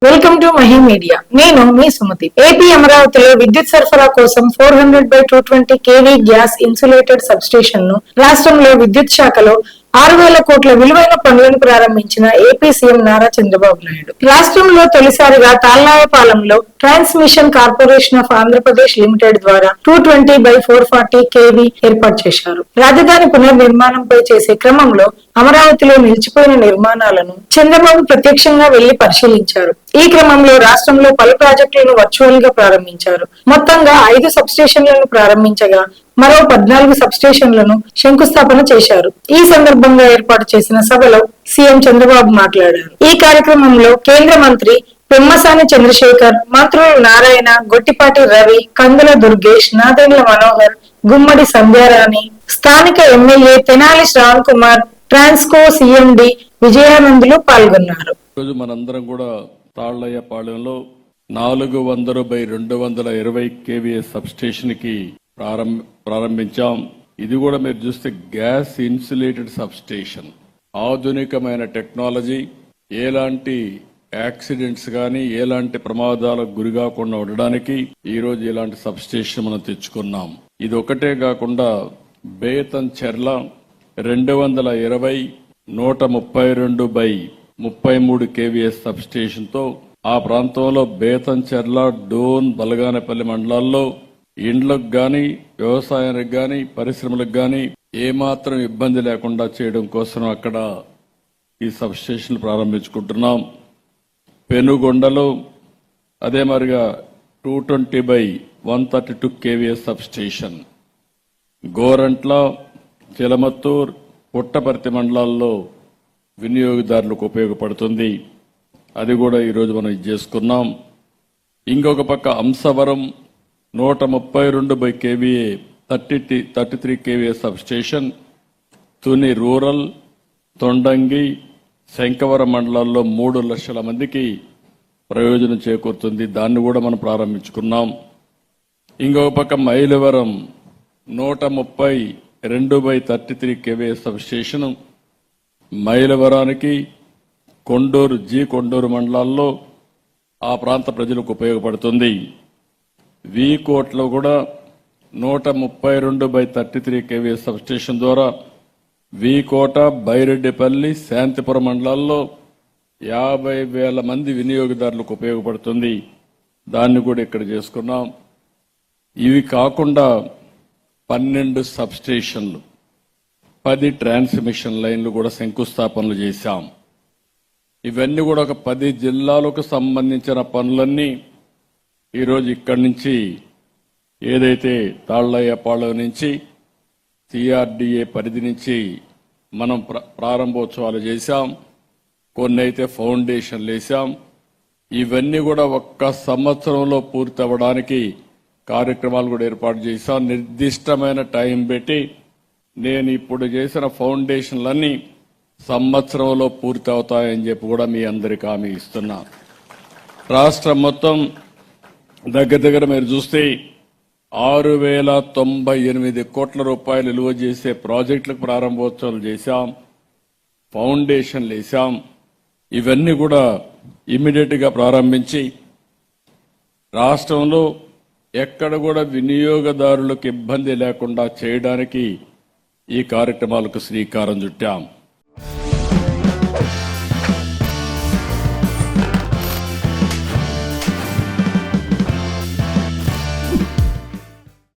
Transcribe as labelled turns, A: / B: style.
A: Welcome to Mahi media. నేను మీ Sumathi. AP అమరావతిలో విద్యుత్ సరఫరా కోసం 400/220 kV గ్యాస్ ఇన్సులేటెడ్ సబ్స్టేషన్ ను రాష్ట్రంలో విద్యుత్ శాఖలో 6,000 కోట్ల విలువైన పనులను ప్రారంభించిన ఏపీ సీఎం నారా చంద్రబాబు నాయుడు రాష్ట్రంలో తొలిసారిగా తాళ్లాయపాలెంలో transmission corporation of Andhra Pradesh limited ద్వారా 220/440 kV ఏర్పాటు చేశారు. రాజధాని పునర్నిర్మాణంపై చేసే క్రమంలో అమరావతిలో నిలిచిపోయిన నిర్మాణాలను చంద్రబాబు ప్రత్యక్షంగా వెళ్లి పరిశీలించారు. ఈ క్రమంలో రాష్ట్రంలో పలు ప్రాజెక్టులను వర్చువల్ గా ప్రారంభించారు. మొత్తంగా 5 సబ్స్టేషన్లను ప్రారంభించగా మరో 14 సబ్స్టేషన్లను శంకుస్థాపన చేశారు. ఈ సందర్భంగా ఏర్పాటు చేసిన సభలో సీఎం చంద్రబాబు మాట్లాడారు. ఈ కార్యక్రమంలో కేంద్ర మంత్రి పెమ్మసాని చంద్రశేఖర్, మంత్రులు నారాయణ, గొట్టిపాటి రవి, కందుల దుర్గేష్, నాదెండ్ల మనోహర్, గుమ్మడి సంధ్యారాణి, స్థానిక ఎమ్మెల్యే తెనాలి శ్రావణ్ కుమార్, ట్రాన్స్కో సిఎండి విజయానందులు పాల్గొన్నారు.
B: మనందరం కూడా తాళ్లయ్యపాలెంలో 400/220 kVA సబ్స్టేషన్ కి ప్రారంభించాం. ఇది కూడా మీరు చూస్తే గ్యాస్ ఇన్సులేటెడ్ సబ్స్టేషన్, ఆధునికమైన టెక్నాలజీ, ఎలాంటి యాక్సిడెంట్స్ గాని ఎలాంటి ప్రమాదాలకు గురి కాకుండా ఉండడానికి ఈ రోజు ఇలాంటి సబ్స్టేషన్ మనం తెచ్చుకున్నాం. ఇది ఒకటే కాకుండా బేతంచెర్ల 220/132 kVA సబ్స్టేషన్ తో ఆ ప్రాంతంలో బేతంచెర్ల, డోన్, బలగానపల్లి మండలాల్లో ఇండ్లకు గాని, వ్యవసాయానికి గాని, పరిశ్రమలకు గాని ఏమాత్రం ఇబ్బంది లేకుండా చేయడం కోసం అక్కడ ఈ సబ్స్టేషన్ ప్రారంభించుకుంటున్నాం. పెనుగొండలో అదే మరిగా 220/132 kVA సబ్స్టేషన్, గోరంట్ల, చిలమత్తూర్, పుట్టపర్తి మండలాల్లో వినియోగదారులకు ఉపయోగపడుతుంది. అది కూడా ఈరోజు మనం చేసుకున్నాం. ఇంకొక పక్క Amsavaram 132/kVA 33 kVA substation, Tuni rural, Thondangi, Sankhavaram మండలాల్లో 3 లక్షల మందికి ప్రయోజనం చేకూరుతుంది. దాన్ని కూడా మనం ప్రారంభించుకున్నాం. ఇంకొక పక్క మైలవరం 132/33 kVA సబ్స్టేషన్ మైలవరానికి, కొండూరు మండలాల్లో ఆ ప్రాంత ప్రజలకు ఉపయోగపడుతుంది. వీకోట్లో కూడా 132/33 kVA సబ్స్టేషన్ ద్వారా వీకోట, బైరెడ్డిపల్లి, శాంతిపురం మండలాల్లో 50,000 మంది వినియోగదారులకు ఉపయోగపడుతుంది. దాన్ని కూడా ఇక్కడ చేసుకున్నాం. ఇవి కాకుండా 12 సబ్స్టేషన్లు, 10 ట్రాన్స్మిషన్ లైన్లు కూడా శంకుస్థాపనలు చేశాం. ఇవన్నీ కూడా ఒక 10 జిల్లాలకు సంబంధించిన పనులన్నీ ఈరోజు ఇక్కడి నుంచి ఏదైతే తాళ్లయ్యపాలెం నుంచి సిఆర్డీఏ పరిధి నుంచి మనం ప్రారంభోత్సవాలు చేశాం. కొన్ని అయితే ఫౌండేషన్లు వేశాం. ఇవన్నీ కూడా ఒక్క సంవత్సరంలో పూర్తి అవ్వడానికి కార్యక్రమాలు కూడా ఏర్పాటు చేశాం. నిర్దిష్టమైన టైం పెట్టి నేను ఇప్పుడు చేసిన ఫౌండేషన్లన్నీ సంవత్సరంలో పూర్తి అవుతాయని చెప్పి కూడా మీ అందరికీ హామీ ఇస్తున్నా. రాష్ట్రం మొత్తం దగ్గర మీరు చూస్తే 6,098 కోట్ల రూపాయలు విలువ చేసే ప్రాజెక్టులకు ప్రారంభోత్సవాలు చేశాం, ఫౌండేషన్లు వేశాం. ఇవన్నీ కూడా ఇమ్మీడియట్ గా ప్రారంభించి రాష్ట్రంలో ఎక్కడ కూడా వినియోగదారులకు ఇబ్బంది లేకుండా చేయడానికి ఈ కార్యక్రమాలకు శ్రీకారం చుట్టాం.